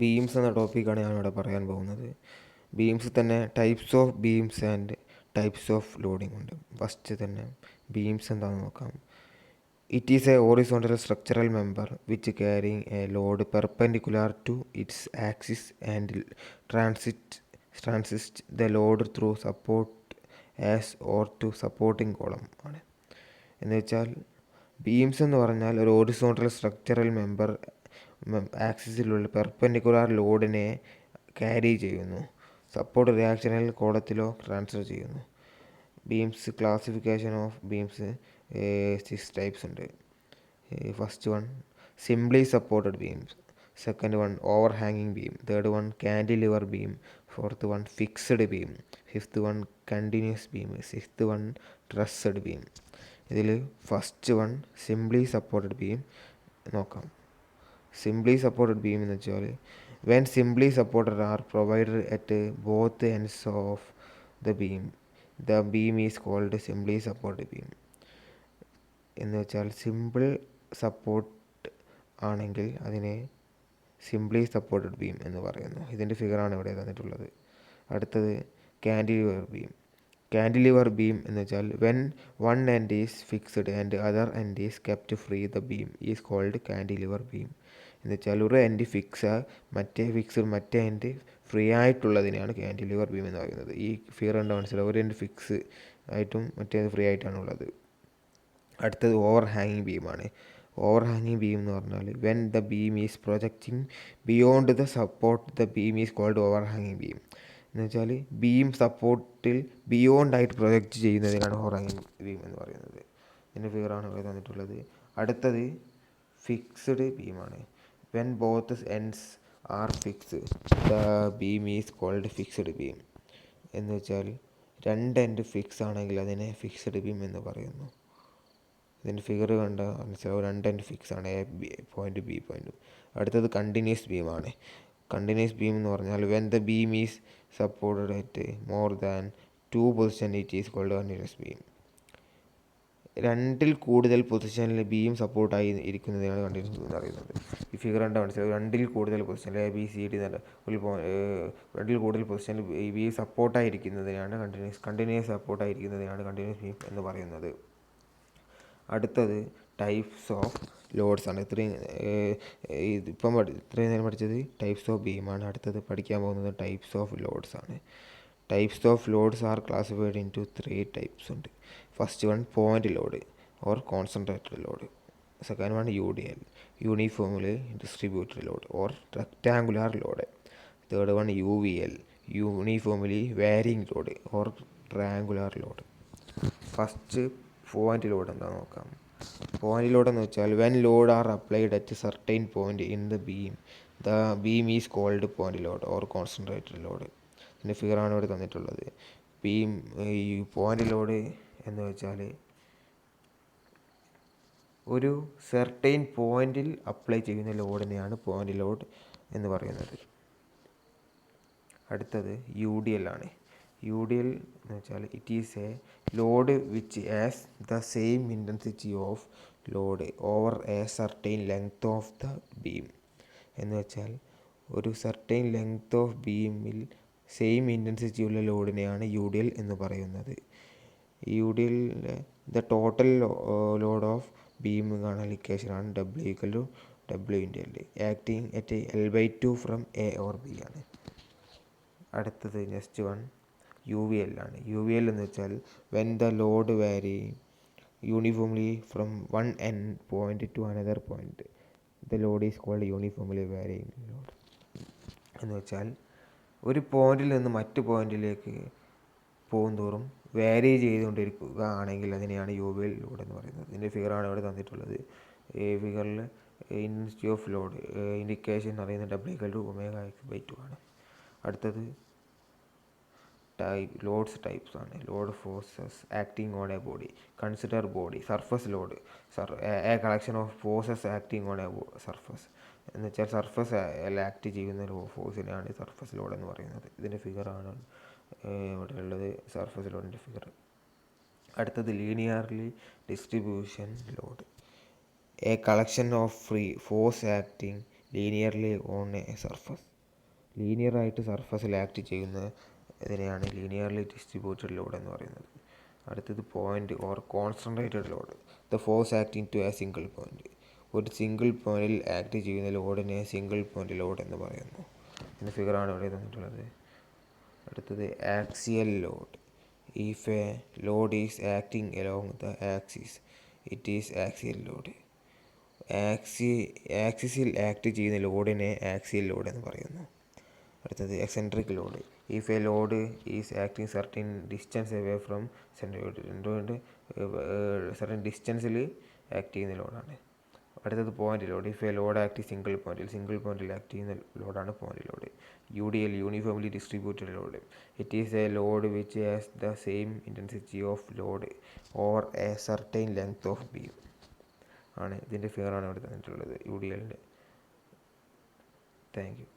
Beams എന്ന ടോപ്പിക്കാണ് ഞാനിവിടെ പറയാൻ പോകുന്നത്. ബീംസ് തന്നെ types of beams and types of loading ഉണ്ട്. ഫസ്റ്റ് തന്നെ ബീംസ് എന്താണെന്ന് നോക്കാം. It is a horizontal structural member which carrying a load perpendicular to its axis and transit the load through support as or to supporting column ആണ്. എന്ന് വെച്ചാൽ beams എന്ന് പറഞ്ഞാൽ ഒരു ഹോറിസോണ്ടൽ സ്ട്രക്ചറൽ മെമ്പർ ആക്സിസിലുള്ള പെർപെൻഡിക്കുലർ ലോഡിനെ ക്യാരി ചെയ്യുന്നു, support റിയാക്ഷനിൽ കോളത്തിലോ ട്രാൻസ്ഫർ ചെയ്യുന്നു. Beams classification of beams 6 types ഉണ്ട്. First one simply supported beams, second one ഓവർ ഹാങ്ങിങ് beam, third one cantilever beam, fourth one fixed beam, fifth one continuous beam, sixth one trussed beam. ഇതിൽ first one simply supported beam നോക്കാം. Simply supported beam എന്ന് വെച്ചാൽ when simply supported are provided at both ends of the beam is called simply supported beam. എന്ന് വെച്ചാൽ simple support ആണെങ്കിൽ അതിനെ simply supported beam എന്ന് പറയുന്നു. ഇതിൻ്റെ ഫിഗറാണ് ഇവിടെ തന്നിട്ടുള്ളത്. അടുത്തത് കാൻഡിലിവർ ബീം. കാൻഡിലിവർ ബീം എന്ന് വെച്ചാൽ when one end is fixed and other end is kept free the beam is called cantilever beam. എന്ന് വെച്ചാൽ ഒരു എൻഡ് മറ്റേ എൻഡ് ഫ്രീ ആയിട്ടുള്ളതിനെയാണ് കാൻഡിലിവർ ബീം എന്ന് പറയുന്നത്. ഈ ഫിഗർ കണ്ട മനസ്സിലാവും, ഒരു എൻഡ് ഫിക്സ് ആയിട്ടും മറ്റേത് ഫ്രീ ആയിട്ടാണുള്ളത്. അടുത്തത് ഓവർ ഹാങ്ങിങ് ബീമാണ്. ഓവർ ഹാങ്ങിങ് ബീം എന്ന് പറഞ്ഞാൽ when the beam is projecting beyond the support the beam is called ഓവർ ഹാങ്ങിങ് ബീം. എന്ന് വെച്ചാൽ ബീം സപ്പോർട്ടിൽ ബിയോണ്ടായിട്ട് പ്രൊജക്റ്റ് ചെയ്യുന്നതിനാണ് ഓവർ ഹാങ്ങിങ് ബീം എന്ന് പറയുന്നത്. ഇതിൻ്റെ ഫിഗറാണ് ഇവിടെ തന്നിട്ടുള്ളത്. അടുത്തത് ഫിക്സ്ഡ് ബീമാണ്. When both ends are fix the beam is called fixed beam. എന്ന് വെച്ചാൽ രണ്ട് എൻഡ് ഫിക്സ് ആണെങ്കിൽ അതിനെ ഫിക്സ്ഡ് ബീം എന്ന് പറയുന്നു. ഇതിൻ്റെ ഫിഗർ കണ്ട മനസ്സിലാവും, രണ്ട് എൻഡ് ഫിക്സ് ആണ്, പോയിന്റ് ബി പോയിന്റ്. അടുത്തത് കണ്ടിന്യൂസ് ബീമാണ്. കണ്ടിന്യൂസ് ബീം എന്ന് പറഞ്ഞാൽ when the beam is supported at more than 2 position it is called continuous beam. രണ്ടിൽ കൂടുതൽ പൊസിഷനിൽ ബീം സപ്പോർട്ടായി ഇരിക്കുന്നതിനാണ് കണ്ടിന്യൂസ് എന്ന് പറയുന്നത്. ഈ ഫിഗർ കണ്ടാൽ മനസ്സിലാവും, രണ്ടിൽ കൂടുതൽ പൊസിഷനിൽ ABCD രണ്ടിൽ കൂടുതൽ പൊസിഷനിൽ ഈ ബീം സപ്പോർട്ടായിരിക്കുന്നതിനാണ് കണ്ടിന്യൂസ് സപ്പോർട്ടായിരിക്കുന്നതിനാണ് കണ്ടിന്യൂസ് ബീം എന്ന് പറയുന്നത്. അടുത്തത് ടൈപ്സ് ഓഫ് ലോഡ്സ് ആണ്. ഇത്രയും നേരം പഠിച്ചത് ടൈപ്സ് ഓഫ് ബീമാണ്. അടുത്തത് പഠിക്കാൻ പോകുന്നത് ടൈപ്സ് ഓഫ് ലോഡ്സ് ആണ്. Types of loads are classified into 3 types ഉണ്ട്. First one point load or concentrated load, second one UDL uniformly distributed load or rectangular load, third one UVL uniformly varying load or triangular load. First point load എന്താണെന്ന് നോക്കാം. Point load എന്ന് വെച്ചാൽ when load are applied at certain point in the beam is called point load or concentrated load. ഇതിൻ്റെ ഫിഗറാണ് ഇവിടെ തന്നിട്ടുള്ളത്. ഈ point load എന്ന് വെച്ചാൽ ഒരു സർട്ടൈൻ പോയിന്റിൽ അപ്ലൈ ചെയ്യുന്ന ലോഡിനെയാണ് പോയിന്റ് ലോഡ് എന്ന് പറയുന്നത്. അടുത്തത് UDL ആണ്. UDL എന്ന് വെച്ചാൽ it is a load which has the same intensity of load over a certain length of the beam. എന്ന് വെച്ചാൽ ഒരു സർട്ടൈൻ ലെങ്ത് ഓഫ് ബീമിൽ സെയിം ഇൻറ്റൻസിറ്റി ഉള്ള ലോഡിനെയാണ് UDL എന്ന് പറയുന്നത്. UDL the total load of beam കാണാൻ ഇക്വേഷനാണ് W=W×L acting at L/2 from A or B ആണ്. അടുത്തത് നെക്സ്റ്റ് വൺ UVL ആണ്. UVL എന്ന് വെച്ചാൽ when the load vary uniformly from one end point two another point the load is called uniformly varying load. എന്ന് വെച്ചാൽ ഒരു പോയിന്റിൽ നിന്ന് മറ്റു പോയിന്റിലേക്ക് പോകുന്തോറും വാരി ചെയ്തുകൊണ്ടിരിക്കുക ആണെങ്കിൽ അതിനെയാണ് UVL ലോഡ് എന്ന് പറയുന്നത്. ഇതിൻ്റെ ഫിഗറാണ് ഇവിടെ തന്നിട്ടുള്ളത്. ഈ ഫിഗറിൽ ഇൻറ്റൻസിറ്റി ഓഫ് ലോഡ് ഇൻഡിക്കേഷൻ എന്ന് പറയുന്നത് W=ω(x/2) ആണ്. അടുത്തത് ലോഡ്സ് ടൈപ്സ് ആണ്. Load forces acting on A body. Consider body. Surface load a collection of forces acting on a surface. എന്ന് വെച്ചാൽ സർഫസ് ആക്ട് ചെയ്യുന്ന ഫോഴ്സിനെയാണ് സർഫസ് ലോഡ് എന്ന് പറയുന്നത്. ഇതിൻ്റെ ഫിഗറാണ് ഇവിടെ ഉള്ളത്, സർഫസ് ലോഡിൻ്റെ ഫിഗർ. അടുത്തത് linearly distribution load a collection of free force acting linearly on a surface. ലീനിയറായിട്ട് സർഫസിൽ ആക്ട് ചെയ്യുന്ന ഇതിനെയാണ് ലീനിയർലി ഡിസ്ട്രിബ്യൂട്ടഡ് ലോഡ് എന്ന് പറയുന്നത്. അടുത്തത് point or concentrated load. The force acting to a single point. ഒരു സിംഗിൾ പോയിന്റിൽ ആക്ട് ചെയ്യുന്ന ലോഡിനെ സിംഗിൾ പോയിൻ്റ് ലോഡ് എന്ന് പറയുന്നു. ഇതിൻ്റെ ഫിഗറാണ് ഇവിടെ തന്നിട്ടുള്ളത്. അടുത്തത് axial load. If a load is acting along the axis it is axial load. ആക്സിസിൽ ആക്ട് ചെയ്യുന്ന ലോഡിനെ ആക്സിയൽ ലോഡ് എന്ന് പറയുന്നു. അടുത്തത് eccentric load. If a load is acting certain distance away from centroid, certain ഡിസ്റ്റൻസിൽ ആക്ട് ചെയ്യുന്ന ലോഡാണ്. അടുത്തത് point load. If a load act single പോയിന്റിൽ ആക്ട് ചെയ്യുന്ന ലോഡാണ് point load. UDL uniformly distributed load. It is a load which has the same intensity of load over a certain length of beam ആണ്. ഇതിൻ്റെ ഫിഗറാണ് ഇവിടെ തന്നിട്ടുള്ളത് UDLൻ്റെ. Thank you.